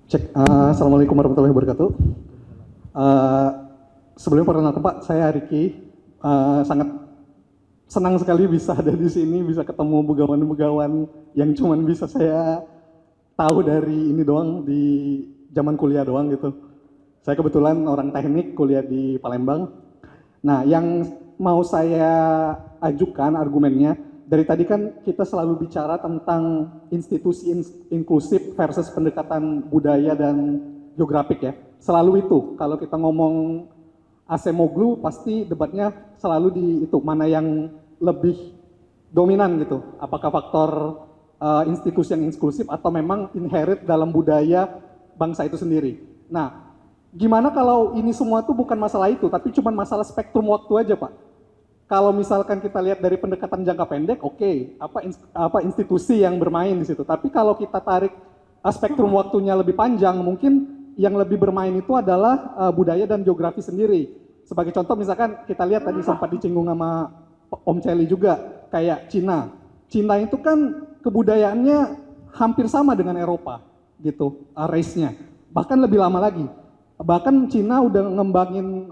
Cek, Assalamualaikum warahmatullahi wabarakatuh. Uh, Sebelum perkenalkan Pak, saya Riki. Sangat senang sekali bisa ada di sini, bisa ketemu begawan-begawan yang cuman bisa saya tahu dari ini doang, di zaman kuliah doang gitu. Saya kebetulan orang teknik, kuliah di Palembang. Nah, yang mau saya ajukan argumennya, dari tadi kan kita selalu bicara tentang institusi inklusif versus pendekatan budaya dan geografik ya. Selalu itu, kalau kita ngomong Acemoglu pasti debatnya selalu di itu, mana yang lebih dominan gitu. Apakah faktor institusi yang inklusif atau memang inherit dalam budaya bangsa itu sendiri. Nah, gimana kalau ini semua tuh bukan masalah itu, tapi cuma masalah spektrum waktu aja Pak. Kalau misalkan kita lihat dari pendekatan jangka pendek, oke, apa institusi yang bermain di situ. Tapi kalau kita tarik spektrum waktunya lebih panjang, mungkin yang lebih bermain itu adalah budaya dan geografi sendiri. Sebagai contoh misalkan kita lihat tadi sempat disinggung sama Om Celi juga, kayak Cina. Cina itu kan kebudayaannya hampir sama dengan Eropa gitu, race-nya. Bahkan lebih lama lagi. Bahkan Cina udah ngembangin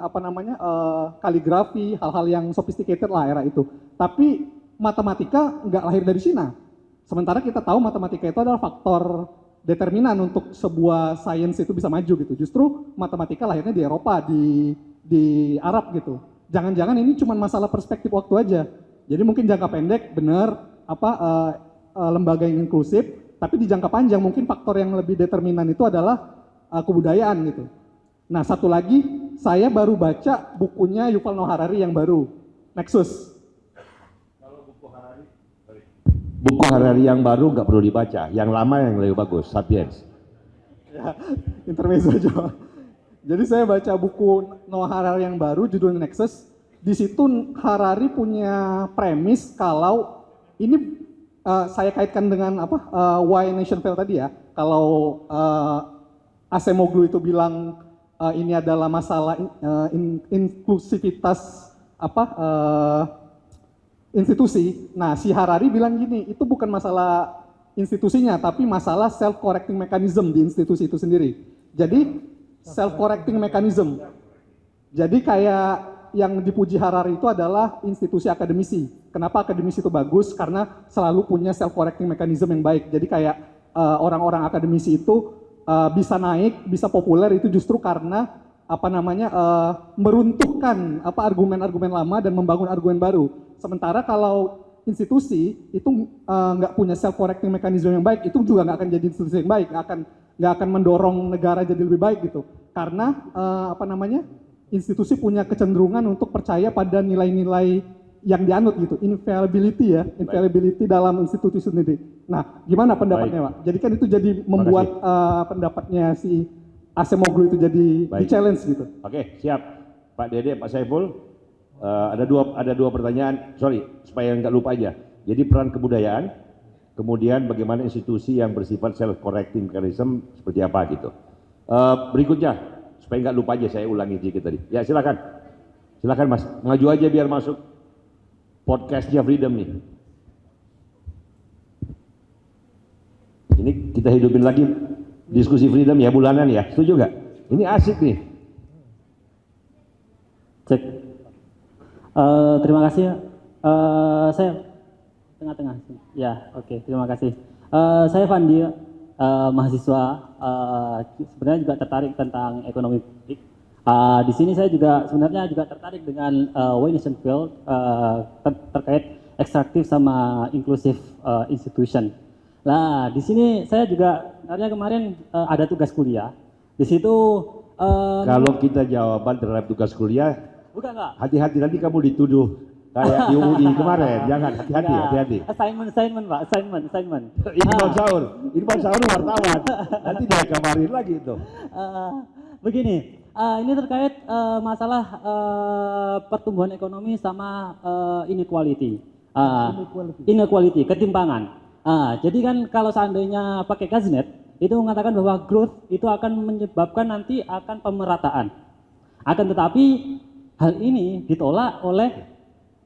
kaligrafi, hal-hal yang sophisticated lah era itu. Tapi matematika nggak lahir dari Cina. Sementara kita tahu matematika itu adalah faktor determinan untuk sebuah sains itu bisa maju gitu. Justru matematika lahirnya di Eropa, di Arab gitu. Jangan-jangan ini cuma masalah perspektif waktu aja. Jadi mungkin jangka pendek benar lembaga yang inklusif, tapi di jangka panjang mungkin faktor yang lebih determinan itu adalah kebudayaan gitu. Nah, satu lagi, saya baru baca bukunya Yuval Noah Harari yang baru, Nexus. Kalau buku Harari yang baru nggak perlu dibaca, yang lama yang lebih bagus, Sapiens. Ya, intermezzo aja. Jadi saya baca buku Noah Harari yang baru, judulnya Nexus. Di situ Harari punya premis kalau ini saya kaitkan dengan why nation fail tadi ya. Kalau Acemoglu itu bilang ini adalah masalah inklusivitas institusi. Nah, si Harari bilang gini, itu bukan masalah institusinya, tapi masalah self-correcting mechanism di institusi itu sendiri. Jadi, self-correcting mechanism. Jadi kayak yang dipuji Harari itu adalah institusi akademisi. Kenapa akademisi itu bagus? Karena selalu punya self-correcting mechanism yang baik. Jadi kayak orang-orang akademisi itu bisa naik, bisa populer itu justru karena meruntuhkan argumen-argumen lama dan membangun argumen baru. Sementara kalau institusi itu nggak punya self-correcting mechanism yang baik, itu juga nggak akan jadi institusi yang baik, nggak akan mendorong negara jadi lebih baik gitu. Karena institusi punya kecenderungan untuk percaya pada nilai-nilai yang dianut gitu, infallibility dalam institusi sendiri. Nah, gimana pendapatnya Pak? Jadi kan itu jadi membuat pendapatnya si Acemoglu itu jadi di-challenge gitu. Oke, siap. Pak Dede, Pak Saiful, ada dua pertanyaan, supaya nggak lupa aja. Jadi peran kebudayaan, kemudian bagaimana institusi yang bersifat self-correcting mechanism seperti apa gitu. Berikutnya, supaya nggak lupa aja, saya ulangi sedikit tadi. Ya silakan Mas, maju aja biar masuk podcastnya Freedom nih. Ini kita hidupin lagi diskusi Freedom ya bulanan ya, setuju nggak? Ini asik nih. Cek. Terima kasih. Saya tengah-tengah. Ya, oke. Terima kasih. Saya Fandi, mahasiswa. Sebenarnya juga tertarik tentang ekonomi politik. Di sini saya juga sebenarnya juga tertarik dengan why nation fail terkait ekstraktif sama inklusif institution. Nah, di sini saya juga sebenarnya kemarin ada tugas kuliah. Di situ kalau kita jawaban terhadap tugas kuliah, bukan enggak? Hati-hati nanti kamu dituduh kayak di UI kemarin. Jangan, hati-hati. Assignment Pak, assignment. Ini Bang Saur wartawan. Nanti dia kabarin lagi itu. Begini. Ini terkait masalah pertumbuhan ekonomi sama inequality, ketimpangan. Jadi kan kalau seandainya pakai Kaznet, itu mengatakan bahwa growth itu akan menyebabkan nanti akan pemerataan. Akan tetapi hal ini ditolak oleh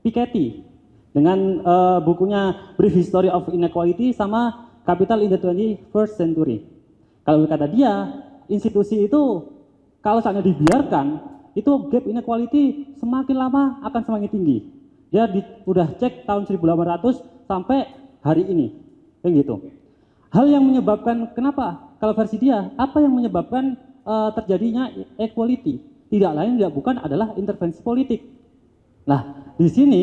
Piketty dengan bukunya Brief History of Inequality sama Capital in the 21st Century. Kalau kata dia, institusi itu kalau seandainya dibiarkan, itu gap inequality semakin lama akan semakin tinggi. Dia udah cek tahun 1800 sampai hari ini, kayak gitu. Hal yang menyebabkan kenapa? Kalau versi dia, apa yang menyebabkan terjadinya equality? Tidak lain tidak bukan adalah intervensi politik. Nah, di sini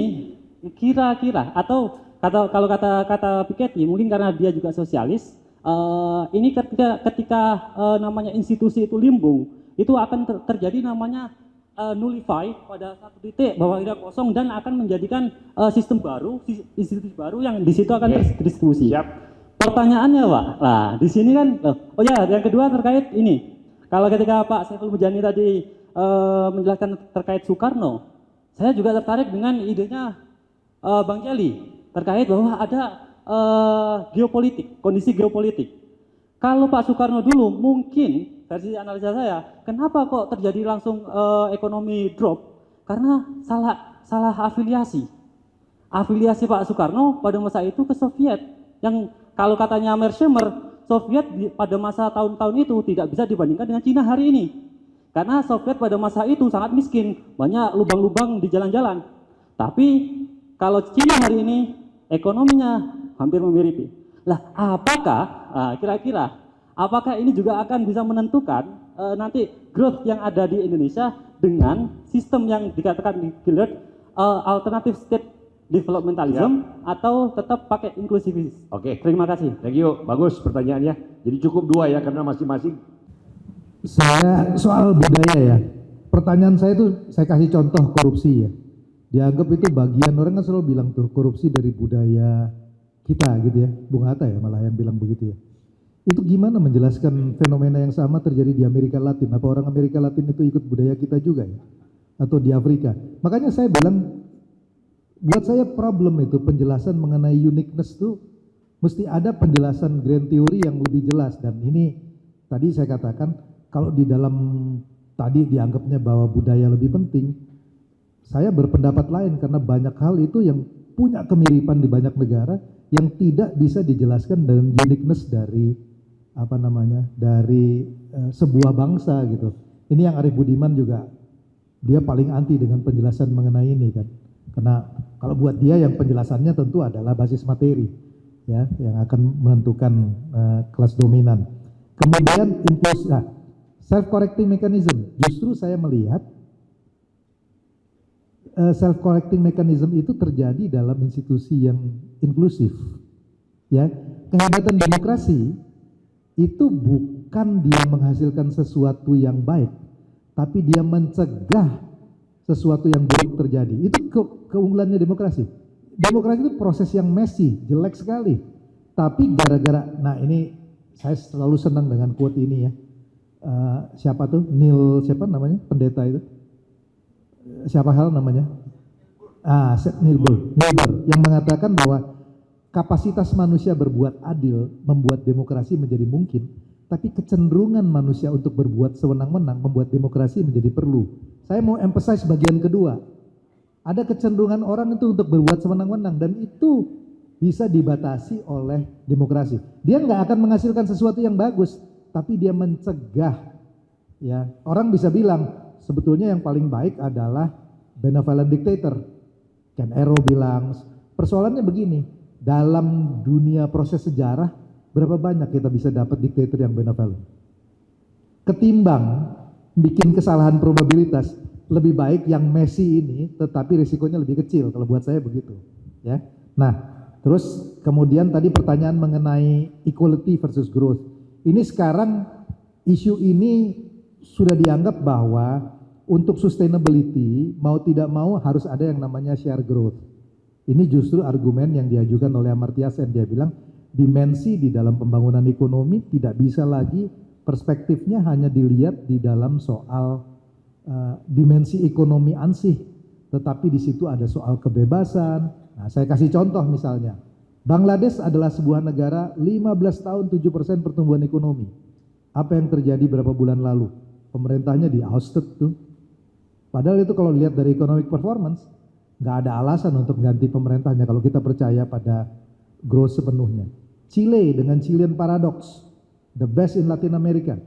kira-kira atau kalau kata Piketty, mungkin karena dia juga sosialis, ini ketika namanya institusi itu limbung, itu akan terjadi namanya nullify pada satu titik bahwa tidak kosong dan akan menjadikan sistem baru, institusi baru yang di situ akan terdistribusi. Siap. Pertanyaannya Pak, nah di sini kan, oh ya yang kedua terkait ini, kalau ketika Pak Saiful Mujani tadi menjelaskan terkait Soekarno, saya juga tertarik dengan idenya Bang Celi terkait bahwa ada geopolitik, kondisi geopolitik. Kalau Pak Soekarno dulu mungkin versi analisa saya, kenapa kok terjadi langsung ekonomi drop? Karena salah afiliasi. Afiliasi Pak Soekarno pada masa itu ke Soviet. Yang kalau katanya Mershemer, Soviet pada masa tahun-tahun itu tidak bisa dibandingkan dengan Cina hari ini. Karena Soviet pada masa itu sangat miskin, banyak lubang-lubang di jalan-jalan. Tapi kalau Cina hari ini ekonominya hampir memiripi. Lah, kira-kira apakah ini juga akan bisa menentukan nanti growth yang ada di Indonesia dengan sistem yang dikatakan di Gillard alternative state developmentalism atau tetap pakai inklusivis? Oke. Terima kasih. Thank you, bagus pertanyaannya. Jadi cukup 2 ya karena masing-masing. Saya soal budaya ya. Pertanyaan saya itu saya kasih contoh korupsi ya. Dianggap itu bagian, orang kan selalu bilang tuh korupsi dari budaya kita gitu ya. Bung Hatta ya malah yang bilang begitu ya. Itu gimana menjelaskan fenomena yang sama terjadi di Amerika Latin? Apa orang Amerika Latin itu ikut budaya kita juga ya? Atau di Afrika? Makanya saya bilang, buat saya problem itu penjelasan mengenai uniqueness itu mesti ada penjelasan grand theory yang lebih jelas. Dan ini tadi saya katakan, kalau di dalam tadi dianggapnya bahwa budaya lebih penting, saya berpendapat lain karena banyak hal itu yang punya kemiripan di banyak negara yang tidak bisa dijelaskan dengan uniqueness dari dari sebuah bangsa gitu. Ini yang Arief Budiman juga dia paling anti dengan penjelasan mengenai ini kan. Karena kalau buat dia yang penjelasannya tentu adalah basis materi ya yang akan menentukan kelas dominan. Kemudian self correcting mechanism. Justru saya melihat self correcting mechanism itu terjadi dalam institusi yang inklusif. Ya, kehebatan demokrasi itu bukan dia menghasilkan sesuatu yang baik, tapi dia mencegah sesuatu yang buruk terjadi. Itu keunggulannya demokrasi. Demokrasi itu proses yang messy, jelek sekali. Tapi gara-gara, nah ini saya selalu senang dengan quote ini ya. Siapa tuh? Siapa namanya? Pendeta itu. Siapa hal namanya? Neil Bohr yang mengatakan bahwa kapasitas manusia berbuat adil membuat demokrasi menjadi mungkin, tapi kecenderungan manusia untuk berbuat sewenang-wenang membuat demokrasi menjadi perlu. Saya mau emphasize bagian kedua. Ada kecenderungan orang itu untuk berbuat sewenang-wenang dan itu bisa dibatasi oleh demokrasi. Dia nggak akan menghasilkan sesuatu yang bagus, tapi dia mencegah. Ya, orang bisa bilang sebetulnya yang paling baik adalah benevolent dictator. Ken Arrow bilang, persoalannya begini, dalam dunia proses sejarah, berapa banyak kita bisa dapat diktator yang benevolent? Ketimbang bikin kesalahan probabilitas, lebih baik yang messy ini, tetapi risikonya lebih kecil, kalau buat saya begitu. Ya. Nah, terus kemudian tadi pertanyaan mengenai equality versus growth. Ini sekarang isu ini sudah dianggap bahwa untuk sustainability, mau tidak mau harus ada yang namanya share growth. Ini justru argumen yang diajukan oleh Amartya Sen. Dia bilang, dimensi di dalam pembangunan ekonomi tidak bisa lagi perspektifnya hanya dilihat di dalam soal dimensi ekonomi ansih. Tetapi di situ ada soal kebebasan. Nah, saya kasih contoh misalnya. Bangladesh adalah sebuah negara 15 tahun 7% pertumbuhan ekonomi. Apa yang terjadi berapa bulan lalu? Pemerintahnya di ousted tuh. Padahal itu kalau lihat dari economic performance, nggak ada alasan untuk ganti pemerintahnya kalau kita percaya pada growth sepenuhnya. Chile dengan Chilean paradox, the best in Latin America,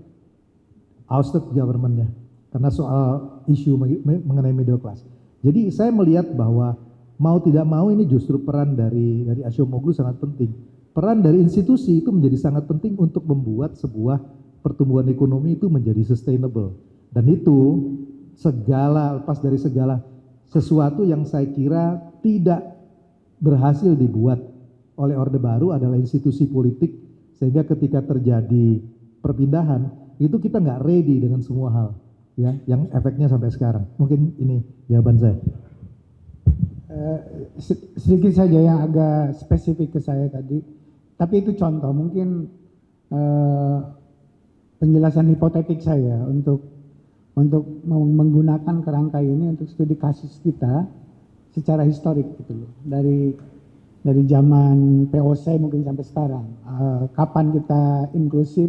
ousted government-nya karena soal isu mengenai middle class. Jadi saya melihat bahwa mau tidak mau ini justru peran dari Acemoglu sangat penting. Peran dari institusi itu menjadi sangat penting untuk membuat sebuah pertumbuhan ekonomi itu menjadi sustainable. Dan itu lepas dari segala sesuatu yang saya kira tidak berhasil dibuat oleh Orde Baru adalah institusi politik, sehingga ketika terjadi perpindahan itu kita nggak ready dengan semua hal ya yang efeknya sampai sekarang. Mungkin ini jawaban saya. Sedikit saja yang agak spesifik ke saya tadi, tapi itu contoh mungkin penjelasan hipotetik saya untuk menggunakan kerangka ini untuk studi kasus kita secara historik gitu loh, dari zaman POC mungkin sampai sekarang. Kapan kita inklusif,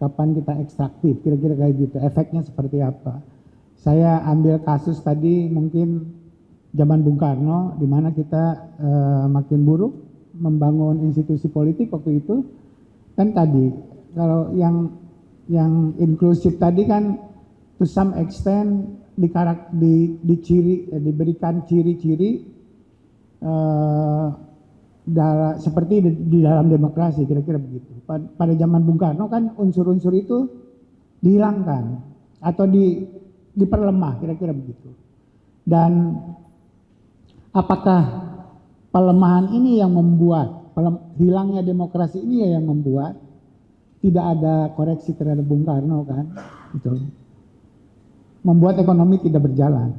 kapan kita ekstraktif, kira-kira kayak gitu, efeknya seperti apa. Saya ambil kasus tadi mungkin zaman Bung Karno, di mana kita makin buruk membangun institusi politik waktu itu. Kan tadi kalau yang inklusif tadi kan to some extent diberikan ciri-ciri seperti di dalam demokrasi, kira-kira begitu. Pada zaman Bung Karno kan unsur-unsur itu dihilangkan atau diperlemah, kira-kira begitu. Dan apakah pelemahan ini yang membuat, hilangnya demokrasi ini yang membuat tidak ada koreksi terhadap Bung Karno kan, gitu. Membuat ekonomi tidak berjalan,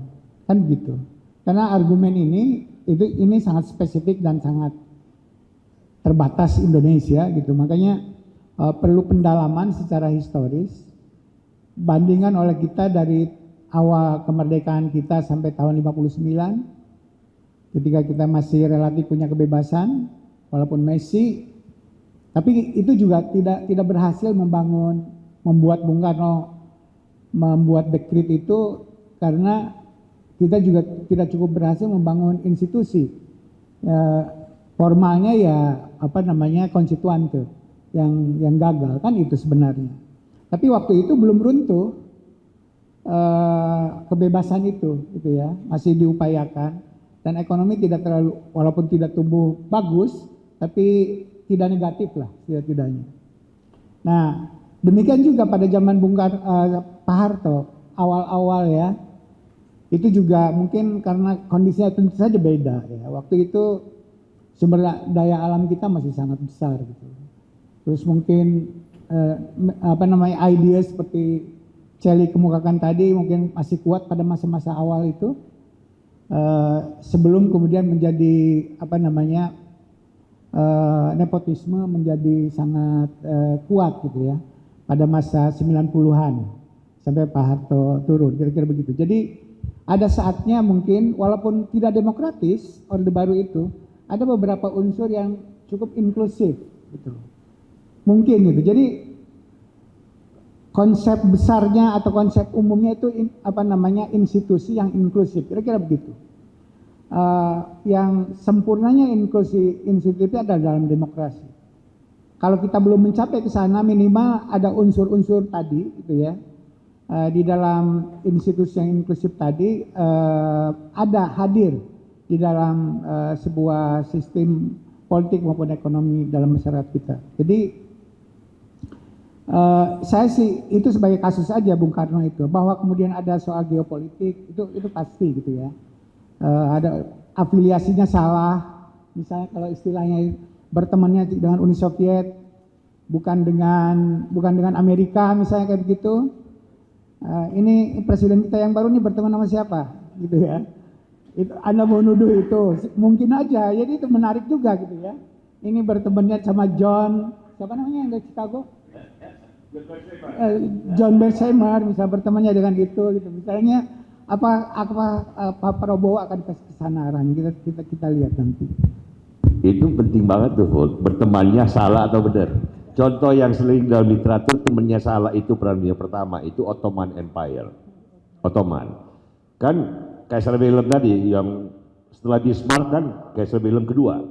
kan gitu. Karena argumen ini sangat spesifik dan sangat terbatas Indonesia gitu. Makanya perlu pendalaman secara historis, bandingan oleh kita dari awal kemerdekaan kita sampai tahun 59, ketika kita masih relatif punya kebebasan, walaupun Messi, tapi itu juga tidak berhasil membuat Bung Karno membuat dekret itu, karena kita juga tidak cukup berhasil membangun institusi. Formalnya ya konstituante yang gagal kan itu sebenarnya. Tapi waktu itu belum runtuh kebebasan itu gitu ya, masih diupayakan, dan ekonomi walaupun tidak tumbuh bagus, tapi tidak negatif lah setidaknya. Nah, demikian juga pada zaman Pak Harto awal-awal ya, itu juga mungkin karena kondisinya tentu saja beda ya. Waktu itu sumber daya alam kita masih sangat besar gitu. Terus mungkin ide seperti Celi kemukakan tadi mungkin masih kuat pada masa-masa awal itu, sebelum kemudian menjadi nepotisme menjadi sangat kuat gitu ya pada masa 90-an sampai Pak Harto turun, kira-kira begitu. Jadi ada saatnya mungkin walaupun tidak demokratis Orde Baru itu, ada beberapa unsur yang cukup inklusif gitu. Mungkin gitu. Jadi konsep besarnya atau konsep umumnya itu institusi yang inklusif, kira-kira begitu. Yang sempurnanya inklusi institusi adalah dalam demokrasi. Kalau kita belum mencapai ke sana, minimal ada unsur-unsur tadi gitu ya. Di dalam institusi yang inklusif tadi hadir di dalam sebuah sistem politik maupun ekonomi dalam masyarakat kita. Jadi saya sih itu sebagai kasus saja Bung Karno itu, bahwa kemudian ada soal geopolitik itu pasti gitu ya. Ada afiliasinya salah, misalnya kalau istilahnya bertemannya dengan Uni Soviet bukan dengan Amerika misalnya kayak begitu. Ini presiden kita yang baru nih berteman sama siapa gitu ya. Itu Anda mau nuduh itu mungkin aja, jadi itu menarik juga gitu ya. Ini bertemannya sama siapa namanya yang dari Chicago? John Bersheimer, misalnya bertemannya dengan itu gitu. Misalnya Pak Prabowo akan ke sana arahnya, kita lihat nanti. Itu penting banget tuh, bertemannya salah atau benar. Contoh yang sering dalam literatur temannya salah itu Perang Dunia Pertama, itu Ottoman Empire. Ottoman. Kan Kaisar Wilhelm tadi yang setelah Bismarck kan Kaisar Wilhelm kedua.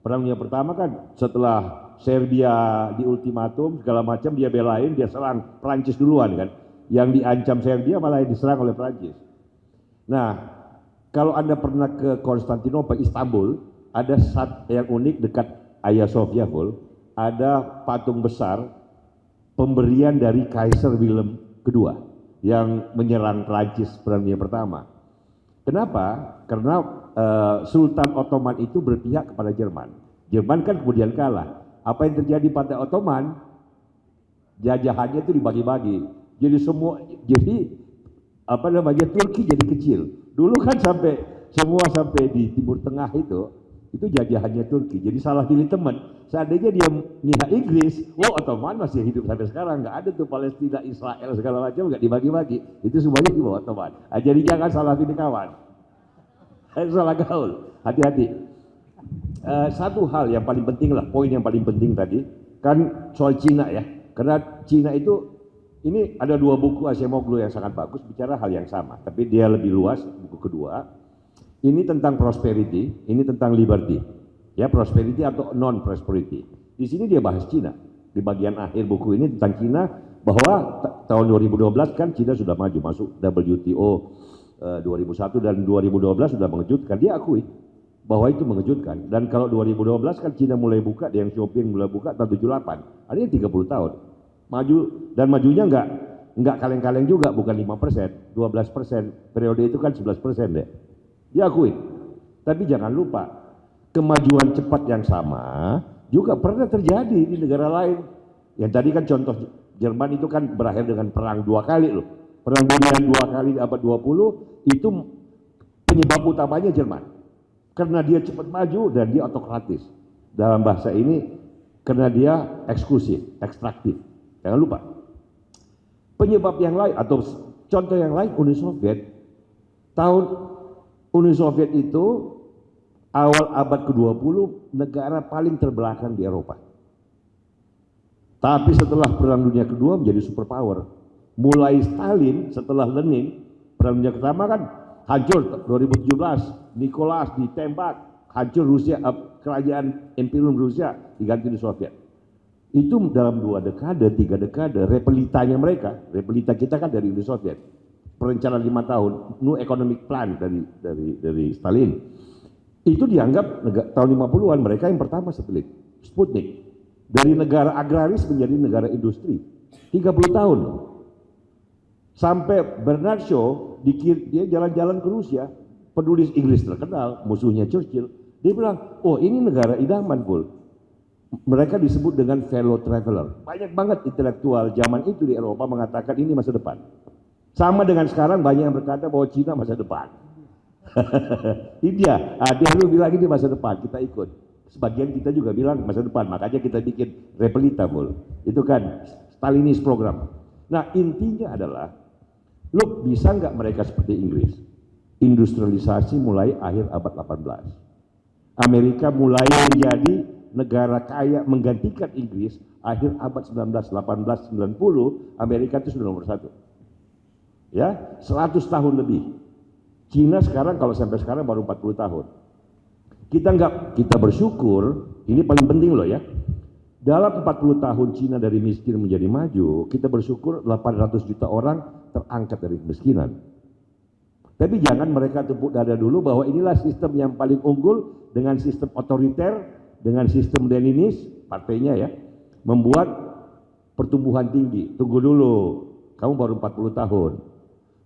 Perang Dunia Pertama kan setelah Serbia di ultimatum segala macam dia belain, dia serang Prancis duluan kan. Yang diancam Serbia malah diserang oleh Prancis. Nah, kalau Anda pernah ke Konstantinopel, Istanbul, ada yang unik dekat Hagia Sophia, ada patung besar pemberian dari Kaisar Wilhelm II yang menyerang Prancis Perang Dunia Pertama. Kenapa? Karena Sultan Ottoman itu berpihak kepada Jerman. Jerman kan kemudian kalah. Apa yang terjadi pada Ottoman? Jajahannya itu dibagi-bagi. Jadi Turki jadi kecil. Dulu kan sampai di Timur Tengah itu jajahannya Turki. Jadi salah pilih teman. Seandainya dia mihak Inggris, Ottoman masih hidup sampai sekarang. Nggak ada tuh Palestina, Israel segala macam nggak dibagi-bagi. Itu semuanya di bawah Ottoman. Jadi jangan salah pilih kawan. Salah gaul. Hati-hati. Satu hal yang paling penting lah, poin yang paling penting tadi kan soal Cina ya. Karena Cina itu ini ada dua buku Acemoglu yang sangat bagus bicara hal yang sama, tapi dia lebih luas. Buku kedua ini tentang prosperity, ini tentang liberty, ya prosperity atau non prosperity. Di sini dia bahas Cina. Di bagian akhir buku ini tentang Cina bahwa tahun 2012 kan Cina sudah maju masuk WTO 2001 dan 2012 sudah mengejutkan. Dia akui bahwa itu mengejutkan. Dan kalau 2012 kan Cina mulai buka, Deng Xiaoping mulai buka tahun 78, artinya 30 tahun. Maju dan majunya enggak kaleng-kaleng juga, bukan 5%, 12%. Periode itu kan 11% deh. Diakui. Tapi jangan lupa, kemajuan cepat yang sama juga pernah terjadi di negara lain. Yang tadi kan contoh Jerman itu kan berakhir dengan perang 2 kali loh. Perang dunia 2 kali di abad 20 itu penyebab utamanya Jerman. Karena dia cepat maju dan dia autokratis. Dalam bahasa ini karena dia eksklusif, ekstraktif. Jangan lupa. Penyebab yang lain atau contoh yang lain Uni Soviet. Uni Soviet itu awal abad ke-20 negara paling terbelakang di Eropa. Tapi setelah Perang Dunia Kedua menjadi superpower. Mulai Stalin setelah Lenin, Perang Dunia Pertama kan hancur 2017, Nicholas ditembak, hancur Rusia, kerajaan Imperium Rusia diganti di Soviet. Itu dalam 2 dekade, 3 dekade, repelitanya mereka, repelita kita kan dari Uni Soviet, perencanaan 5 tahun, New Economic Plan dari Stalin, itu dianggap tahun 50-an mereka yang pertama satelit, Sputnik, dari negara agraris menjadi negara industri, 30 tahun, sampai Bernard Shaw, dia jalan-jalan ke Rusia, penulis Inggris terkenal, musuhnya Churchill, dia bilang, oh ini negara idaman, Mereka disebut dengan fellow traveler. Banyak banget intelektual zaman itu di Eropa mengatakan ini masa depan. Sama dengan sekarang banyak yang berkata bahwa Cina masa depan. India, dia lu bilang ini masa depan, kita ikut. Sebagian kita juga bilang masa depan, makanya kita bikin repelita, Itu kan Stalinist program. Nah intinya adalah, lu bisa nggak mereka seperti Inggris? Industrialisasi mulai akhir abad 18. Amerika mulai menjadi negara kaya menggantikan Inggris akhir abad 19, 18, 90, Amerika itu sudah nomor 1. Ya, 100 tahun lebih. Cina sekarang kalau sampai sekarang baru 40 tahun. Kita bersyukur, ini paling penting loh ya. Dalam 40 tahun Cina dari miskin menjadi maju, kita bersyukur 800 juta orang terangkat dari kemiskinan. Tapi jangan mereka tepuk dada dulu bahwa inilah sistem yang paling unggul dengan sistem otoriter, dengan sistem Leninis, partainya ya, membuat pertumbuhan tinggi. Tunggu dulu, kamu baru 40 tahun.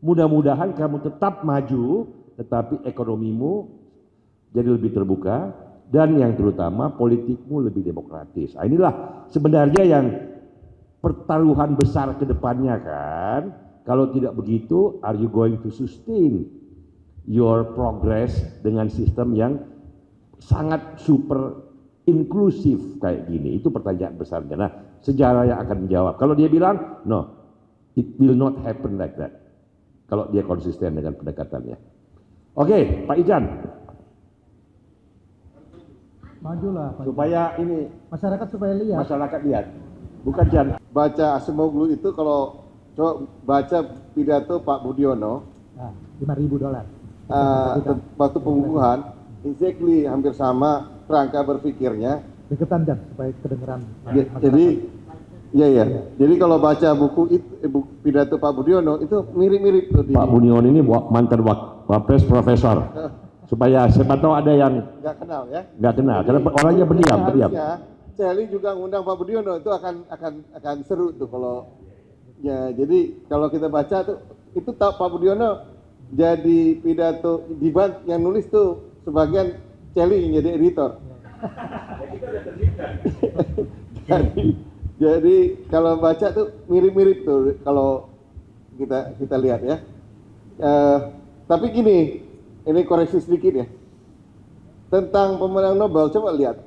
Mudah-mudahan kamu tetap maju, tetapi ekonomimu jadi lebih terbuka, dan yang terutama politikmu lebih demokratis. Nah, inilah sebenarnya yang pertaruhan besar ke depannya kan. Kalau tidak begitu, are you going to sustain your progress dengan sistem yang sangat super inklusif kayak gini? Itu pertanyaan besarnya. Nah, sejarah yang akan menjawab. Kalau dia bilang, no, it will not happen like that. Kalau dia konsisten dengan pendekatannya. Oke, Pak Ijan. Majulah, Pak. Supaya ini Masyarakat supaya lihat. masyarakat lihat. Bukan Jan. Baca Acemoglu itu kalau coba baca pidato Pak Budiono, Nah, $5.000. waktu pengukuhan, exactly hampir sama kerangka berpikirnya, Deketan Jan supaya kedengeran. Jadi iya. Jadi kalau baca buku itu, pidato Pak Budiono itu mirip-mirip tuh di Pak Budiono ini mantan Wapres Profesor. Supaya siapa tahu ada yang nggak kenal ya. nggak kenal, karena orangnya pendiam. Harusnya Celi juga ngundang Pak Budiono, itu akan seru tuh kalau ya. Jadi kalau kita baca tuh itu Pak Budiono jadi pidato yang nulis tuh sebagian Celi yang jadi editor. jadi kalau baca tuh mirip-mirip tuh kalau kita lihat ya. Tapi gini, ini koreksi sedikit ya. Tentang pemenang Nobel, coba lihat.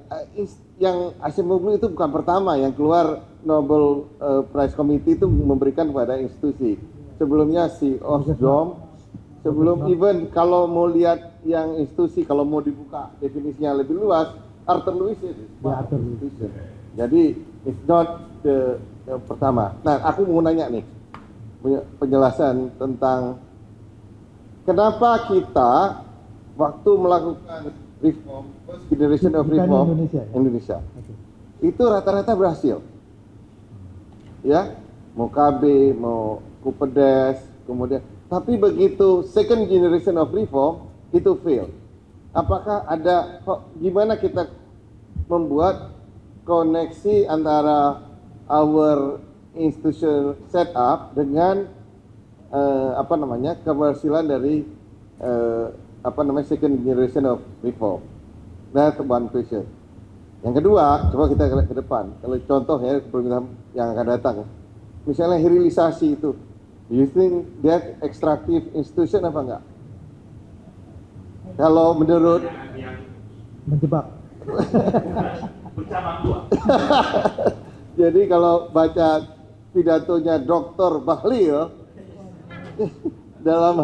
Yang Acemoglu itu bukan pertama yang keluar Nobel Prize Committee itu memberikan kepada institusi. Sebelumnya si Osdom, sebelum even kalau mau lihat yang institusi, kalau mau dibuka definisinya lebih luas, Arthur Lewis itu. Arthur Lewis. Jadi it's not yang pertama. Nah, aku mau nanya nih penjelasan tentang kenapa kita waktu melakukan reform, first generation of Bukan reform Indonesia, ya? Indonesia. Itu rata-rata berhasil. Ya, mau KB, mau Kupedes, kemudian tapi begitu second generation of reform itu fail. Apakah gimana kita membuat koneksi antara our institution setup dengan keberhasilan dari second generation of reform. That's one question. Yang kedua, coba kita ke depan. Kalau contoh ya pemerintahan yang akan datang, misalnya hilirisasi itu, do you think that extractive institution apa enggak? Kalau menurut Menjebak. jadi kalau baca pidatonya Dr. Bahlil dalam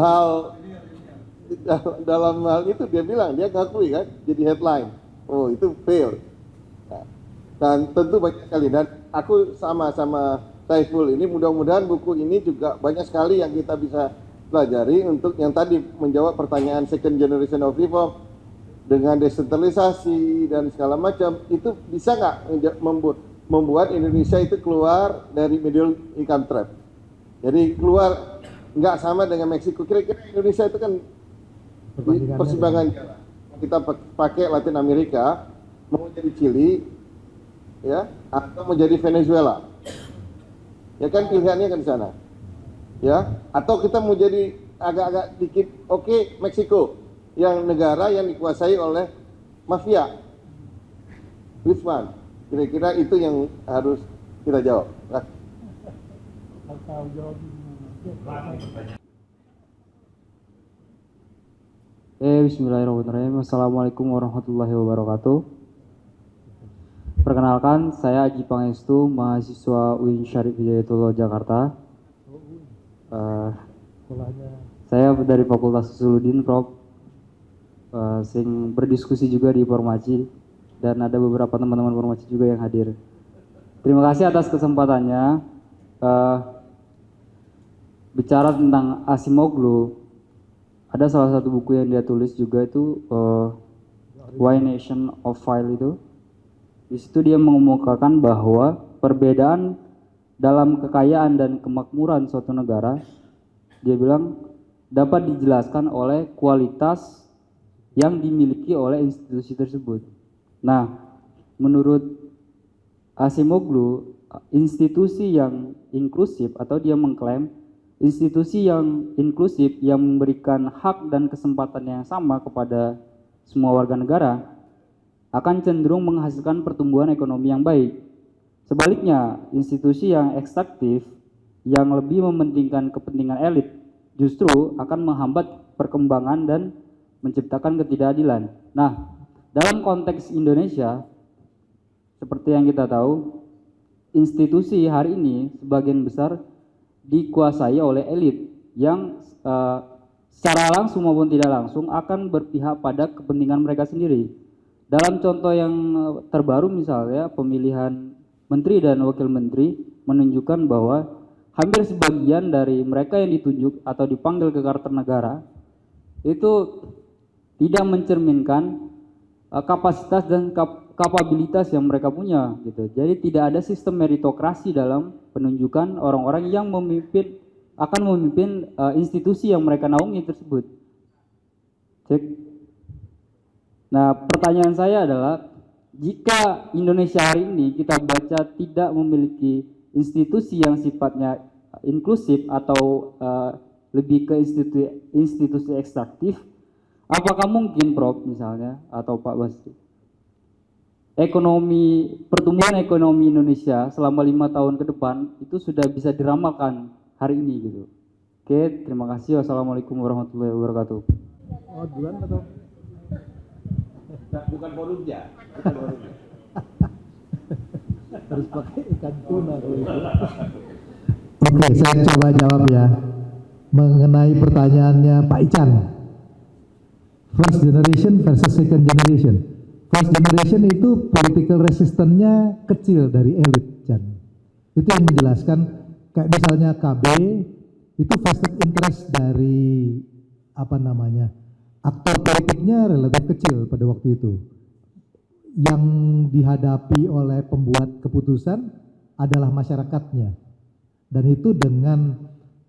hal itu dia bilang, dia ngakui kan jadi headline, oh itu fail. Nah, dan tentu banyak sekali, dan aku sama Saiful ini mudah-mudahan buku ini juga banyak sekali yang kita bisa pelajari untuk yang tadi menjawab pertanyaan second generation of reform dengan desentralisasi dan segala macam, itu bisa nggak membuat Indonesia itu keluar dari middle income trap. Jadi keluar nggak sama dengan Meksiko. Kira-kira Indonesia itu kan di persimpangan jalan. Kita pakai Latin Amerika, mau jadi Chili, ya, atau mau jadi Venezuela, ya kan pilihannya kan di sana, ya. Atau kita mau jadi agak-agak dikit, oke, Meksiko, yang negara yang dikuasai oleh mafia. Which one? Kira-kira itu yang harus kita jawab. Nah. Bismillahirrahmanirrahim. Assalamualaikum warahmatullahi wabarakatuh. Perkenalkan, saya Aji Pangestu, mahasiswa UIN Syarif Hidayatullah Jakarta. Saya dari Fakultas Usuluddin, Prof. Sering berdiskusi juga di Formaci, dan ada beberapa teman-teman Formaci juga yang hadir. Terima kasih atas kesempatannya. Bicara tentang Acemoglu, ada salah satu buku yang dia tulis juga itu Why Nation of File itu. Di situ dia mengemukakan bahwa perbedaan dalam kekayaan dan kemakmuran suatu negara, dia bilang dapat dijelaskan oleh kualitas yang dimiliki oleh institusi tersebut. Nah, menurut Acemoglu, institusi yang inklusif, atau dia mengklaim institusi yang inklusif yang memberikan hak dan kesempatan yang sama kepada semua warga negara akan cenderung menghasilkan pertumbuhan ekonomi yang baik. Sebaliknya, institusi yang ekstraktif yang lebih mementingkan kepentingan elit justru akan menghambat perkembangan dan menciptakan ketidakadilan. Nah, dalam konteks Indonesia, seperti yang kita tahu, institusi hari ini sebagian besar dikuasai oleh elit yang secara langsung maupun tidak langsung akan berpihak pada kepentingan mereka sendiri. Dalam contoh yang terbaru misalnya pemilihan menteri dan wakil menteri menunjukkan bahwa hampir sebagian dari mereka yang ditunjuk atau dipanggil ke Kartanegara itu tidak mencerminkan kapasitas dan kapabilitas yang mereka punya gitu. Jadi tidak ada sistem meritokrasi dalam penunjukan orang-orang yang akan memimpin institusi yang mereka naungi tersebut. Cek. Nah, pertanyaan saya adalah, jika Indonesia hari ini kita baca tidak memiliki institusi yang sifatnya inklusif atau lebih ke institusi ekstraktif, apakah mungkin Prof misalnya atau Pak Basri, pertumbuhan ekonomi Indonesia selama 5 tahun ke depan itu sudah bisa diramalkan hari ini gitu? Oke, terima kasih. Wassalamualaikum warahmatullahi wabarakatuh. Oh, duluan atau? Bukan forumnya. Harus pakai ikan tuna. Oke, saya coba jawab ya. Mengenai pertanyaannya Pak Ican. First generation versus second generation. First generation itu political resistance-nya kecil dari elit, Chan. Itu yang menjelaskan, kayak misalnya KB, itu vested interest dari, aktor politiknya relatif kecil pada waktu itu. Yang dihadapi oleh pembuat keputusan adalah masyarakatnya. Dan itu dengan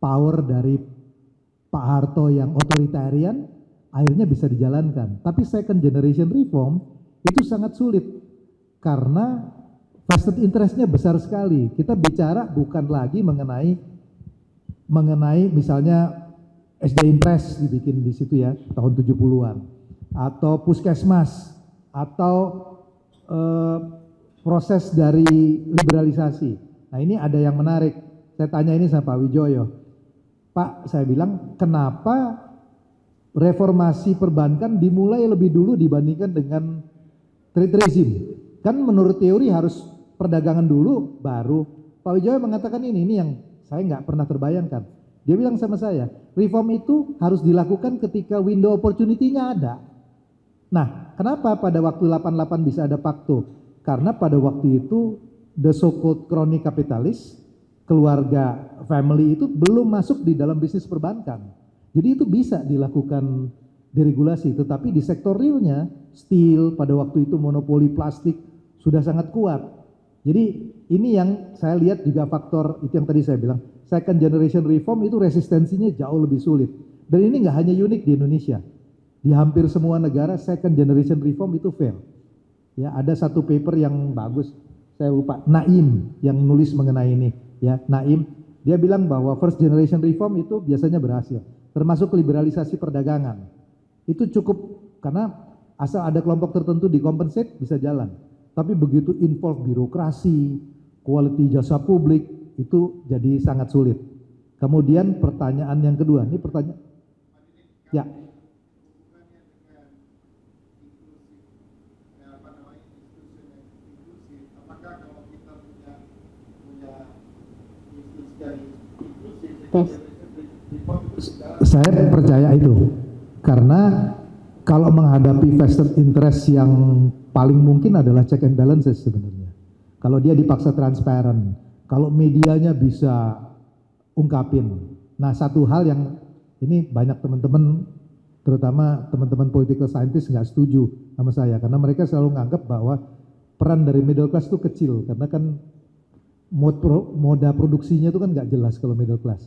power dari Pak Harto yang otoritarian, akhirnya bisa dijalankan. Tapi second generation reform itu sangat sulit karena vested interest-nya besar sekali. Kita bicara bukan lagi mengenai misalnya SD Impres dibikin di situ ya tahun 70-an, atau puskesmas, atau proses dari liberalisasi. Nah, ini ada yang menarik. Saya tanya ini sama Pak Wijoyo. Pak, saya bilang, kenapa reformasi perbankan dimulai lebih dulu dibandingkan dengan trade regime? Kan menurut teori harus perdagangan dulu, baru. Pak Wijoyo mengatakan ini yang saya nggak pernah terbayangkan. Dia bilang sama saya, reform itu harus dilakukan ketika window opportunity-nya ada. Nah, kenapa pada waktu 88 bisa ada Pakto? Karena pada waktu itu the so-called crony capitalist, keluarga family itu belum masuk di dalam bisnis perbankan. Jadi itu bisa dilakukan deregulasi, tetapi di sektor realnya, steel pada waktu itu monopoli plastik sudah sangat kuat. Jadi ini yang saya lihat juga faktor itu yang tadi saya bilang, second generation reform itu resistensinya jauh lebih sulit. Dan ini nggak hanya unik di Indonesia. Di hampir semua negara second generation reform itu fail. Ya, ada satu paper yang bagus, saya lupa, Naim yang nulis mengenai ini. Ya, Naim, dia bilang bahwa first generation reform itu biasanya berhasil, termasuk liberalisasi perdagangan. Itu cukup karena asal ada kelompok tertentu dikompensate bisa jalan. Tapi begitu involve birokrasi, quality jasa publik, itu jadi sangat sulit. Kemudian pertanyaan yang kedua, ini pertanyaan, ya. Saya percaya itu, karena kalau menghadapi vested interest yang paling mungkin adalah check and balances sebenarnya. Kalau dia dipaksa transparan, kalau medianya bisa ungkapin. Nah, satu hal yang ini banyak teman-teman, terutama teman-teman political scientist nggak setuju sama saya, karena mereka selalu menganggap bahwa peran dari middle class itu kecil, karena kan moda produksinya itu kan nggak jelas kalau middle class.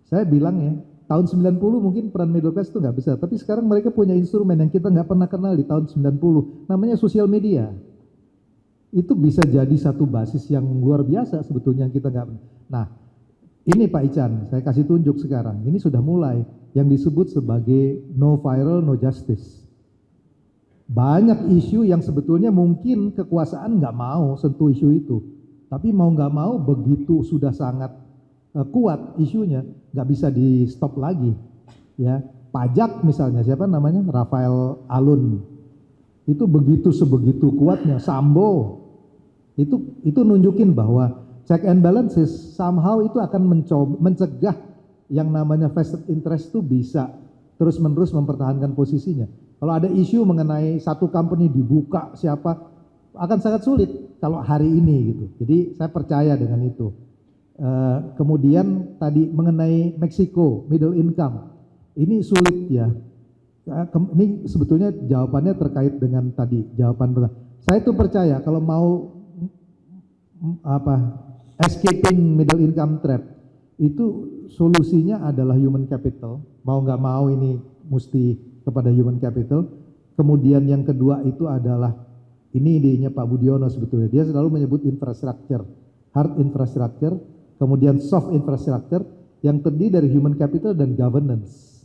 Saya bilang ya, tahun 90 mungkin peran middle class itu nggak besar, tapi sekarang mereka punya instrumen yang kita nggak pernah kenal di tahun 90, namanya sosial media. Itu bisa jadi satu basis yang luar biasa sebetulnya yang kita nggak. Nah, ini Pak Ican, saya kasih tunjuk sekarang, ini sudah mulai yang disebut sebagai no viral, no justice. Banyak isu yang sebetulnya mungkin kekuasaan nggak mau sentuh isu itu, tapi mau nggak mau begitu sudah sangat kuat isunya, nggak bisa di stop lagi. Ya, pajak misalnya, siapa namanya, Rafael Alun, itu begitu sebegitu kuatnya. Sambo, itu nunjukin bahwa check and balances somehow itu akan mencegah yang namanya vested interest itu bisa terus menerus mempertahankan posisinya. Kalau ada isu mengenai satu company dibuka siapa, akan sangat sulit kalau hari ini gitu. Jadi saya percaya dengan itu. Kemudian tadi mengenai Meksiko middle income, ini sulit ya. Ini sebetulnya jawabannya terkait dengan tadi jawaban pertama. Saya tuh percaya kalau mau escaping middle income trap itu solusinya adalah human capital. Mau nggak mau ini mesti kepada human capital. Kemudian yang kedua itu adalah ini idenya Pak Budiono sebetulnya. Dia selalu menyebut infrastructure, hard infrastructure, kemudian soft infrastructure yang terdiri dari human capital dan governance.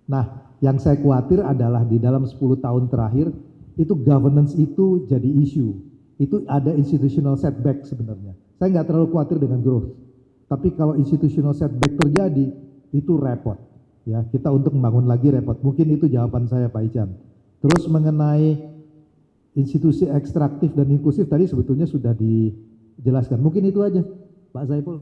Nah, yang saya khawatir adalah di dalam 10 tahun terakhir itu governance itu jadi isu. Itu ada institutional setback sebenarnya. Saya nggak terlalu khawatir dengan growth. Tapi kalau institutional setback terjadi, itu repot. Ya, kita untuk membangun lagi repot. Mungkin itu jawaban saya Pak Ican. Terus mengenai institusi ekstraktif dan inklusif tadi sebetulnya sudah dijelaskan. Mungkin itu aja, Pak Saiful.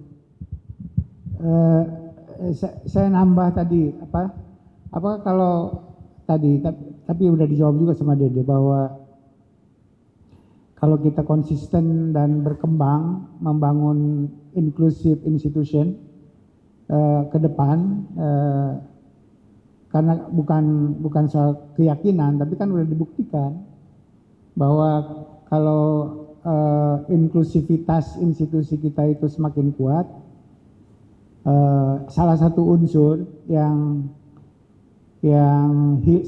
Saya nambah tadi apa kalau tadi tapi udah dijawab juga sama Dede bahwa kalau kita konsisten dan berkembang membangun inclusive institution ke depan karena bukan soal keyakinan tapi kan udah dibuktikan bahwa kalau inklusivitas institusi kita itu semakin kuat, salah satu unsur yang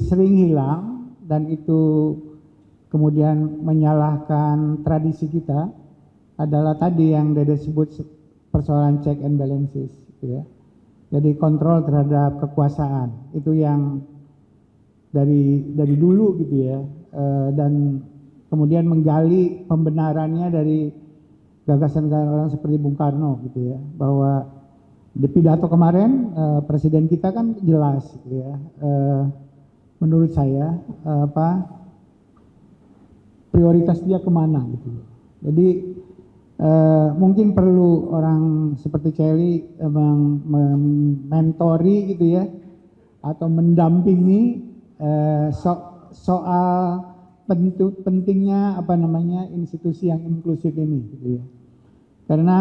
sering hilang dan itu kemudian menyalahkan tradisi kita adalah tadi yang Dede sebut persoalan check and balances, gitu ya. Jadi kontrol terhadap kekuasaan itu yang dari dulu gitu ya, dan kemudian menggali pembenarannya dari gagasan orang seperti Bung Karno gitu ya, bahwa di pidato kemarin presiden kita kan jelas gitu ya, menurut saya prioritas dia kemana gitu. Jadi mungkin perlu orang seperti Kelly mentori gitu ya, atau mendampingi soal pentingnya institusi yang inklusif ini gitu ya. Karena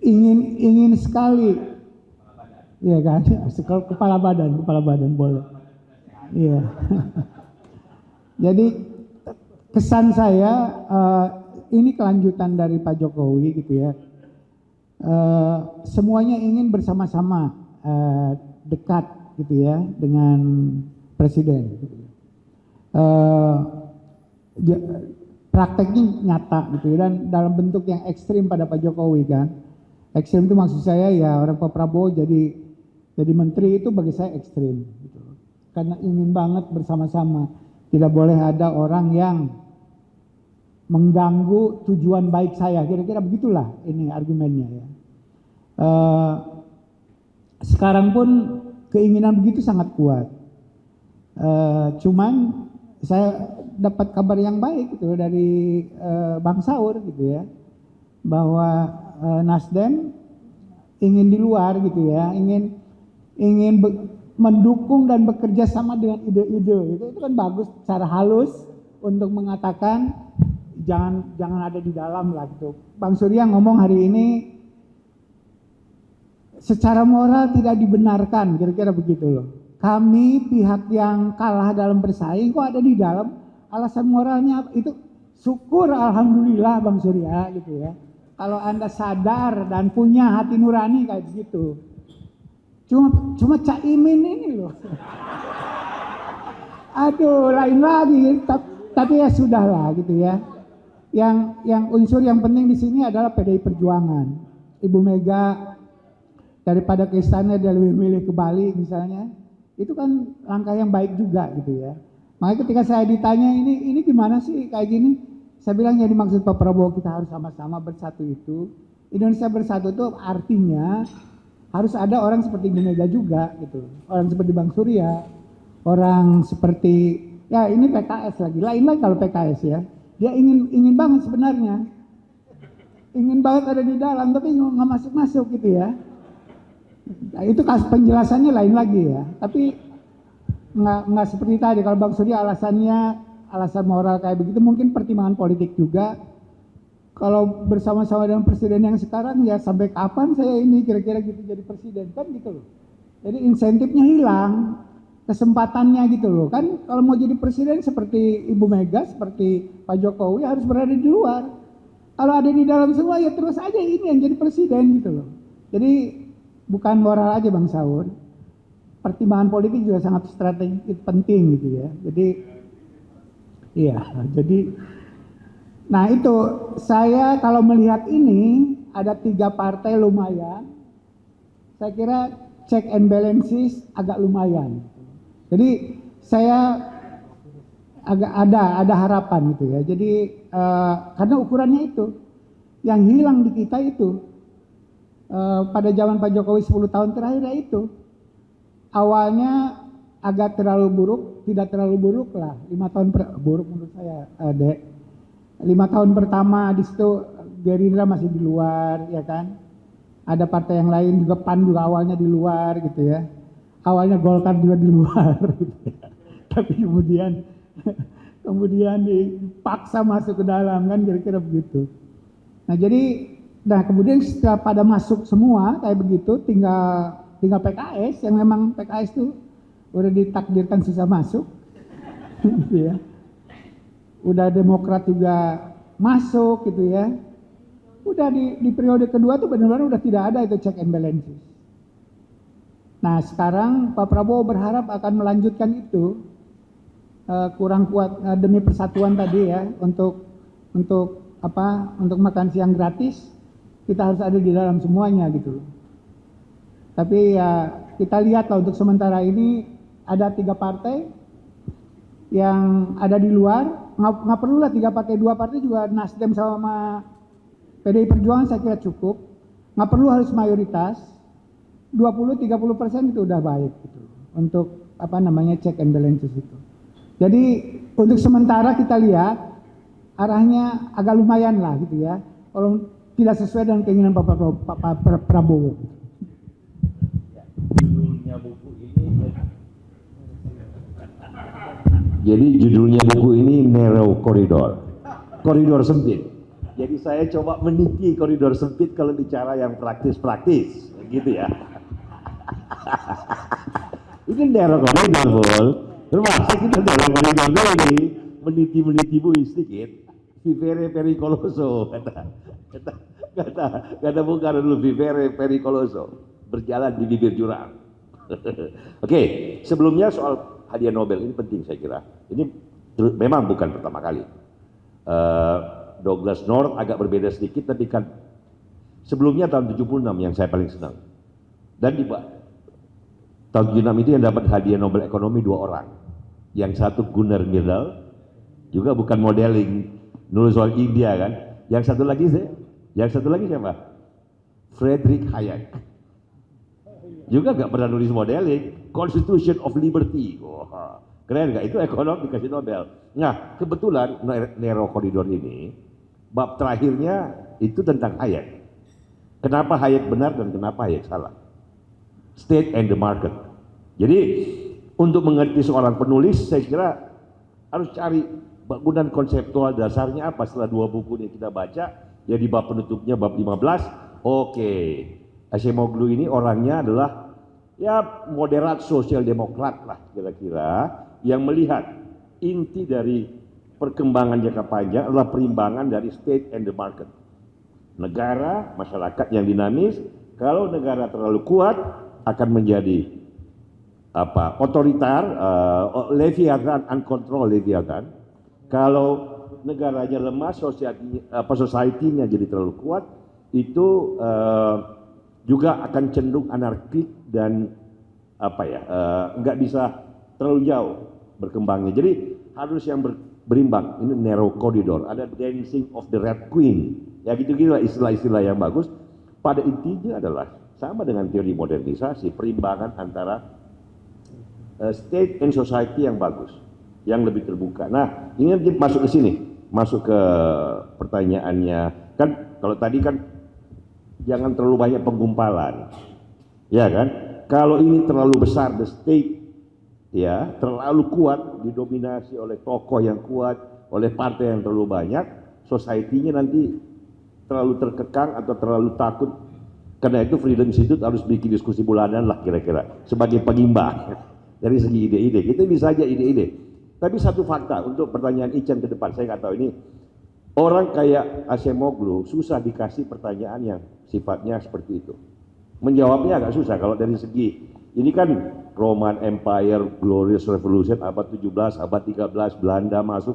ingin sekali, ya kan, kepala badan boleh, iya. Jadi kesan saya ini kelanjutan dari Pak Jokowi gitu ya. Semuanya ingin bersama-sama dekat gitu ya dengan presiden. Prakteknya nyata gitu ya, dan dalam bentuk yang ekstrim pada Pak Jokowi kan. Ekstrim itu maksud saya ya orang Pak Prabowo jadi menteri itu bagi saya ekstrim gitu. Karena ingin banget bersama-sama. Tidak boleh ada orang yang mengganggu tujuan baik saya. Kira-kira begitulah ini argumennya ya. Sekarang pun keinginan begitu sangat kuat. Cuman saya dapat kabar yang baik gitu dari Bang Saur gitu ya, bahwa Nasdem ingin di luar gitu ya, ingin mendukung dan bekerja sama dengan ide-ide itu kan bagus, cara halus untuk mengatakan jangan ada di dalam lah gitu. Bang Surya ngomong hari ini secara moral tidak dibenarkan, kira-kira begitu loh. Kami pihak yang kalah dalam bersaing kok ada di dalam, alasan moralnya itu syukur alhamdulillah Bang Surya gitu ya. Kalau Anda sadar dan punya hati nurani kayak begitu. Cuma Caimin ini loh. Aduh, lain lagi. Tapi ya sudahlah gitu ya. Yang unsur yang penting di sini adalah PDI Perjuangan. Ibu Mega daripada ke istana dia lebih milih ke Bali misalnya. Itu kan langkah yang baik juga gitu ya. Makanya ketika saya ditanya ini gimana sih kayak gini? Saya bilang yang dimaksud Pak Prabowo kita harus sama-sama bersatu itu. Indonesia bersatu itu artinya harus ada orang seperti Ibu Mega juga gitu. Orang seperti Bang Surya, orang seperti ya ini PKS lagi. Lain lagi kalau PKS ya. Dia ingin banget sebenarnya. Ingin banget ada di dalam tapi nggak masuk-masuk gitu ya. Nah, itu penjelasannya lain lagi ya. Tapi nggak seperti tadi kalau Bang Surya alasan moral kayak begitu, mungkin pertimbangan politik juga. Kalau bersama-sama dengan presiden yang sekarang ya sampai kapan saya ini kira-kira gitu jadi presiden kan gitu loh. Jadi insentifnya hilang. kesempatannya gitu loh. Kan kalau mau jadi presiden seperti Ibu Mega, seperti Pak Jokowi harus berada di luar. Kalau ada di dalam semua ya terus aja ini yang jadi presiden gitu loh. Jadi bukan moral aja Bang Saud, pertimbangan politik juga sangat strategis penting gitu ya. Jadi iya, nah itu saya kalau melihat ini ada 3 partai lumayan, saya kira check and balances agak lumayan. Jadi saya agak ada harapan gitu ya. Jadi karena ukurannya itu, yang hilang di kita itu pada zaman Pak Jokowi 10 tahun terakhir ya itu, awalnya agak terlalu buruk, tidak terlalu buruk lah. 5 tahun buruk menurut saya, Dek. 5 tahun pertama di situ Gerindra masih di luar, ya kan? Ada partai yang lain juga, PAN juga awalnya di luar gitu ya. Awalnya Golkar juga di luar, gitu ya. Tapi kemudian dipaksa masuk ke dalam kan, kira-kira begitu. Nah kemudian setelah pada masuk semua kayak begitu, tinggal PKS yang memang PKS itu udah ditakdirkan susah masuk, gitu ya. Udah Demokrat juga masuk gitu ya. Udah di periode kedua tuh benar-benar udah tidak ada itu check and balances. Nah sekarang Pak Prabowo berharap akan melanjutkan itu, kurang kuat demi persatuan tadi ya, untuk makan siang gratis kita harus ada di dalam semuanya gitu. Tapi ya kita lihat lah untuk sementara ini ada 3 partai yang ada di luar. Nggak perlu lah 3 partai, 2 partai juga, Nasdem sama PDI Perjuangan saya kira cukup. Nggak perlu harus mayoritas, 20-30% itu udah baik gitu untuk check and balances itu. Jadi untuk sementara kita lihat arahnya agak lumayan lah gitu ya, kalau tidak sesuai dengan keinginan Pak Prabowo. Judulnya buku ini, jadi judulnya buku ini Narrow Corridor, koridor sempit. Jadi saya coba meniti koridor sempit kalau bicara yang praktis-praktis, gitu ya. Ini narrow corridor, Bol. Termasuk kita dalam koridor ini meniti Bu sedikit. Vivere pericoloso, kata bukan dulu, vivere pericoloso, berjalan di bibir jurang. Oke, sebelumnya soal hadiah Nobel ini penting saya kira. Ini memang bukan pertama kali. Douglas North agak berbeda sedikit, tapi kan sebelumnya tahun 76 yang saya paling senang. Dan di tahun 76 itu yang dapat hadiah Nobel Ekonomi 2 orang. Yang satu Gunnar Myrdal, juga bukan modeling, nulis soal India kan. Yang satu lagi siapa? Friedrich Hayek. Juga gak pernah nulis modeling, Constitution of Liberty. Wah, keren gak? Itu ekonom dikasih Nobel. Nah, kebetulan Narrow Corridor ini, bab terakhirnya itu tentang Hayek. Kenapa Hayek benar dan kenapa Hayek salah? State and the market. Jadi, untuk mengerti seorang penulis, saya kira harus cari bangunan konseptual dasarnya apa. Setelah 2 buku ini kita baca, ya di bab penutupnya bab 15, oke. Acemoglu ini orangnya adalah ya moderat sosial demokrat lah kira-kira, yang melihat inti dari perkembangan jangka panjang adalah perimbangan dari state and the market. Negara, masyarakat yang dinamis, kalau negara terlalu kuat akan menjadi otoriter, leviathan, uncontrolled leviathan. Kalau negaranya lemah, society-nya jadi terlalu kuat, itu juga akan cenderung anarkik dan nggak bisa terlalu jauh berkembangnya. Jadi harus yang berimbang. Ini narrow corridor, ada dancing of the red queen, ya gitu-gitu lah istilah-istilah yang bagus. Pada intinya adalah sama dengan teori modernisasi, perimbangan antara state and society yang bagus, yang lebih terbuka. Nah, ini masuk ke sini, masuk ke pertanyaannya. Kan kalau tadi kan jangan terlalu banyak penggumpalan, ya kan? Kalau ini terlalu besar, the state, ya terlalu kuat, didominasi oleh tokoh yang kuat, oleh partai yang terlalu banyak, society-nya nanti terlalu terkekang atau terlalu takut. Karena itu Freedom Institute harus bikin diskusi bulanan lah kira-kira sebagai pengimbang. dari segi ide-ide. Kita bisa aja ide-ide. Tapi satu fakta untuk pertanyaan Ican ke depan, saya nggak tahu ini, orang kayak Acemoglu susah dikasih pertanyaan yang sifatnya seperti itu. Menjawabnya agak susah kalau dari segi, ini kan Roman Empire, Glorious Revolution, abad 17, abad 13, Belanda masuk,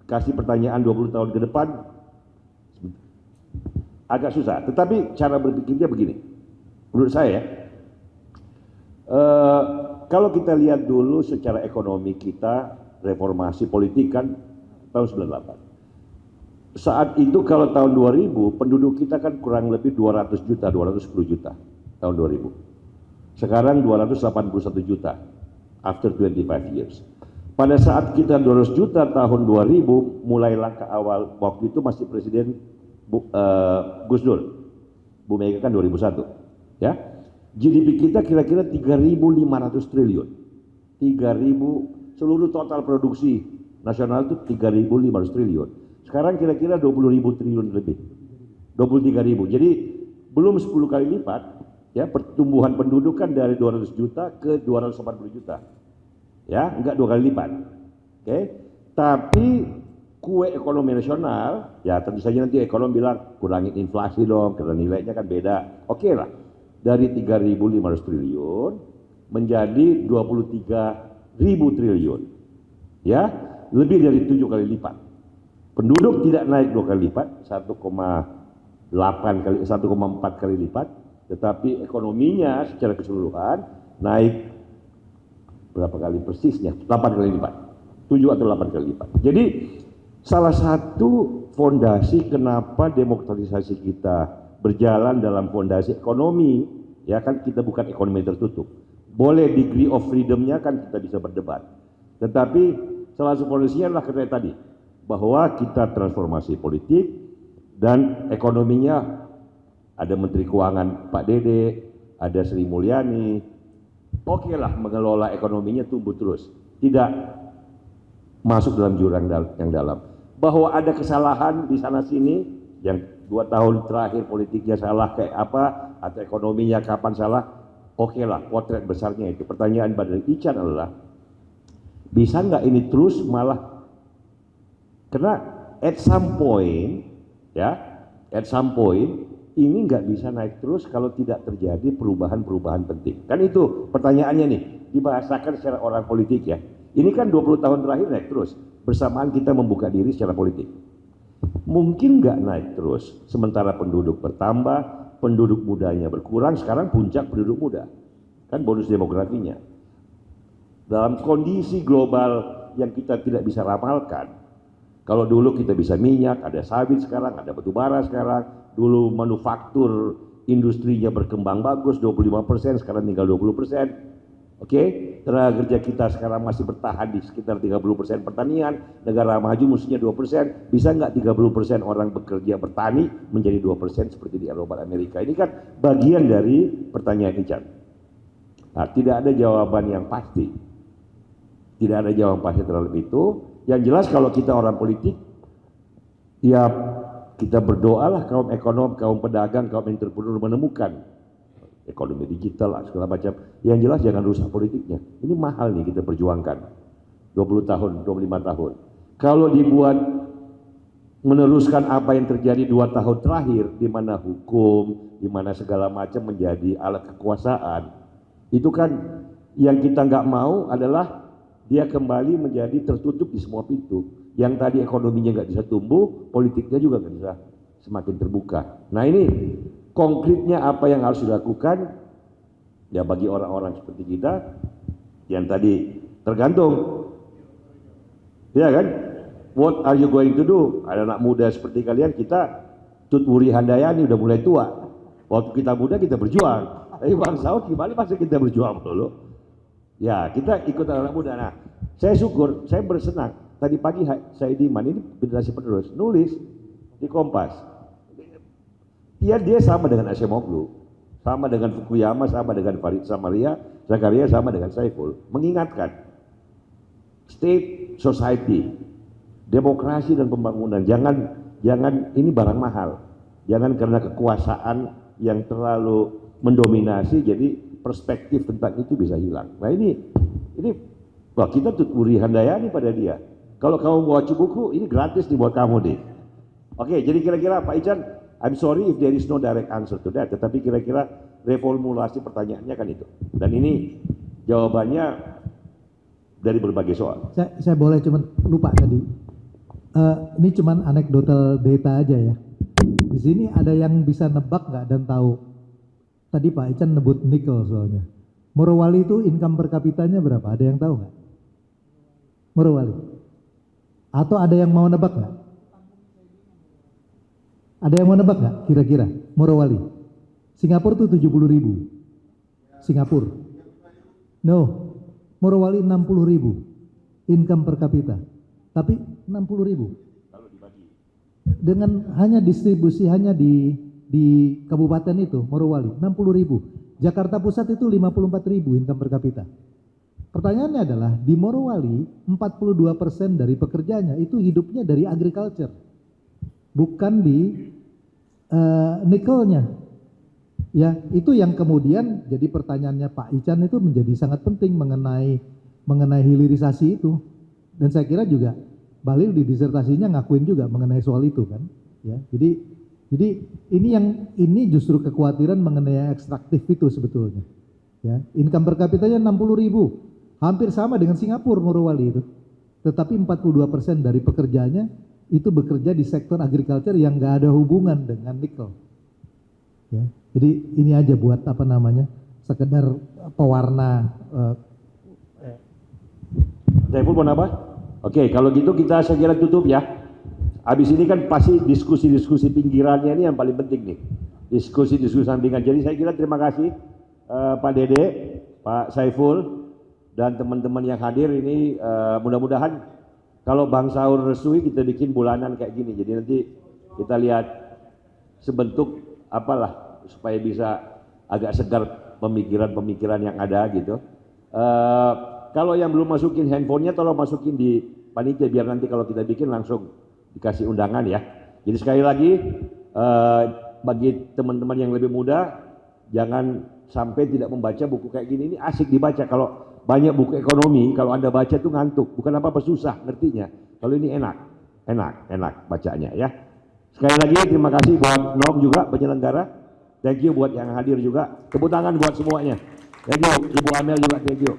kasih pertanyaan 20 tahun ke depan, agak susah. Tetapi cara berpikirnya begini, menurut saya, kalau kita lihat dulu secara ekonomi kita, reformasi politik kan tahun 98. Saat itu kalau tahun 2000, penduduk kita kan kurang lebih 200 juta, 210 juta tahun 2000. Sekarang 281 juta after 25 years. Pada saat kita 200 juta tahun 2000, mulai langkah awal, waktu itu masih Presiden Gus Dur. Bu Mega kan 2001. Ya. GDP kita kira-kira 3.500 triliun. 3.000 seluruh total produksi nasional itu 3.500 triliun. Sekarang kira-kira 20.000 triliun lebih. 23.000. Jadi belum 10 kali lipat ya pertumbuhan penduduk kan dari 200 juta ke 280 juta. Ya, enggak 2 kali lipat. Oke. Tapi kue ekonomi nasional, ya tentu saja nanti ekonom bilang kurangin inflasi dong karena nilainya kan beda. Oke lah. Dari 3.500 triliun menjadi 23.000 triliun. Ya, lebih dari 7 kali lipat. Penduduk tidak naik 2 kali lipat, 1,4 kali lipat, tetapi ekonominya secara keseluruhan naik berapa kali persisnya? 8 kali lipat. 7 atau 8 kali lipat. Jadi salah satu fondasi kenapa demokratisasi kita berjalan dalam fondasi ekonomi, ya kan kita bukan ekonomi tertutup. Boleh degree of freedom-nya kan kita bisa berdebat. Tetapi salah satu fondasinya adalah karena tadi, bahwa kita transformasi politik dan ekonominya ada Menteri Keuangan Pak Dede, ada Sri Mulyani, oke lah mengelola ekonominya tumbuh terus, tidak masuk dalam jurang yang dalam. Bahwa ada kesalahan di sana sini yang 2 tahun terakhir politiknya salah kayak apa, atau ekonominya kapan salah, oke lah, potret besarnya itu. Pertanyaan pada Ican adalah, bisa nggak ini terus malah, karena at some point, ya, at some point, ini nggak bisa naik terus kalau tidak terjadi perubahan-perubahan penting. Kan itu pertanyaannya nih, dibahasakan secara orang politik ya. Ini kan 20 tahun terakhir naik terus, bersamaan kita membuka diri secara politik. Mungkin nggak naik terus, sementara penduduk bertambah, penduduk mudanya berkurang, sekarang puncak penduduk muda, kan bonus demografinya. Dalam kondisi global yang kita tidak bisa ramalkan, kalau dulu kita bisa minyak, ada sawit sekarang, ada batu bara sekarang, dulu manufaktur industrinya berkembang bagus, 25%, sekarang tinggal 20%. Oke, tenaga kerja kita sekarang masih bertahan di sekitar 30% pertanian, negara maju mestinya 2%, bisa nggak 30% orang bekerja bertani menjadi 2% seperti di Eropa dan Amerika? Ini kan bagian dari pertanyaan Ican. Nah, tidak ada jawaban yang pasti. Tidak ada jawaban pasti terhadap itu. Yang jelas kalau kita orang politik, ya kita berdoalah kaum ekonom, kaum pedagang, kaum entrepreneur menemukan ekonomi digital segala macam. Yang jelas jangan rusak politiknya. Ini mahal nih kita perjuangkan 20 tahun, 25 tahun. Kalau dibuat meneruskan apa yang terjadi 2 tahun terakhir, di mana hukum, di mana segala macam menjadi alat kekuasaan, itu kan yang kita nggak mau adalah dia kembali menjadi tertutup di semua pintu. Yang tadi ekonominya nggak bisa tumbuh, politiknya juga nggak bisa semakin terbuka. Nah ini konkretnya apa yang harus dilakukan ya bagi orang-orang seperti kita yang tadi tergantung, ya kan? What are you going to do? Ada anak muda seperti kalian, kita Tut Wuri Handayani udah mulai tua. Waktu kita muda kita berjuang. Tapi Bang Saud gimana masa kita berjuang dulu? Ya kita ikut anak muda. Nah saya syukur, saya bersenang. Tadi pagi saya Diman ini generasi penerus nulis di Kompas. Ya dia sama dengan Acemoglu, sama dengan Fukuyama, sama dengan Farid Zakaria, sama dengan Saiful. Mengingatkan, state society, demokrasi dan pembangunan, jangan ini barang mahal. Jangan karena kekuasaan yang terlalu mendominasi, jadi perspektif tentang itu bisa hilang. Nah ini wah kita tuh beri handayani pada dia. Kalau kamu mau baca buku, ini gratis nih buat kamu deh. Oke, jadi kira-kira Pak Ican, I'm sorry if there is no direct answer to that, tetapi kira-kira reformulasi pertanyaannya kan itu. Dan ini jawabannya dari berbagai soal. Saya boleh cuman lupa tadi. Ini cuman anekdotal data aja ya. Di sini ada yang bisa nebak nggak dan tahu? Tadi Pak Ican nebut nikel soalnya. Morowali itu income per kapitanya berapa? Ada yang tahu nggak? Morowali. Atau ada yang mau nebak nggak? Ada yang mau nebak nggak kira-kira? Morowali. Singapura tuh 70.000. Singapura. No. Morowali 60.000 income per kapita. Tapi 60.000. Dengan hanya distribusi hanya di kabupaten itu Morowali 60.000. Jakarta Pusat itu 54.000 income per kapita. Pertanyaannya adalah di Morowali 42% dari pekerjanya itu hidupnya dari agriculture, bukan di nikelnya. Ya, itu yang kemudian jadi pertanyaannya Pak Ican itu menjadi sangat penting mengenai hilirisasi itu. Dan saya kira juga Bahlil di disertasinya ngakuin juga mengenai soal itu kan. Ya, jadi ini justru kekhawatiran mengenai ekstraktif itu sebetulnya. Ya, income per kapitanya 60.000. Hampir sama dengan Singapura Morowali itu. Tetapi 42% dari pekerjanya itu bekerja di sektor agriculture yang nggak ada hubungan dengan nikel. Ya, jadi ini aja buat apa namanya sekedar pewarna. Saiful mau apa? Oke, kalau gitu kita saya kira tutup ya. Habis ini kan pasti diskusi-diskusi pinggirannya ini yang paling penting nih. Diskusi-diskusi sampingan. Jadi saya kira terima kasih Pak Dede, Pak Saiful, dan teman-teman yang hadir ini. Mudah-mudahan kalau Bang Saur resui kita bikin bulanan kayak gini. Jadi nanti kita lihat sebentuk apalah supaya bisa agak segar pemikiran-pemikiran yang ada gitu. Kalau yang belum masukin handphonenya tolong masukin di panitia biar nanti kalau kita bikin langsung dikasih undangan ya. Jadi sekali lagi bagi teman-teman yang lebih muda jangan sampai tidak membaca buku kayak gini. Ini asik dibaca. Kalau banyak buku ekonomi kalau Anda baca tuh ngantuk, bukan apa-apa susah ngertinya. Kalau ini enak bacanya ya. Sekali lagi terima kasih buat Nom juga penyelenggara. Thank you buat yang hadir juga. Tepuk tangan buat semuanya. Thank you Ibu Amel juga, thank you.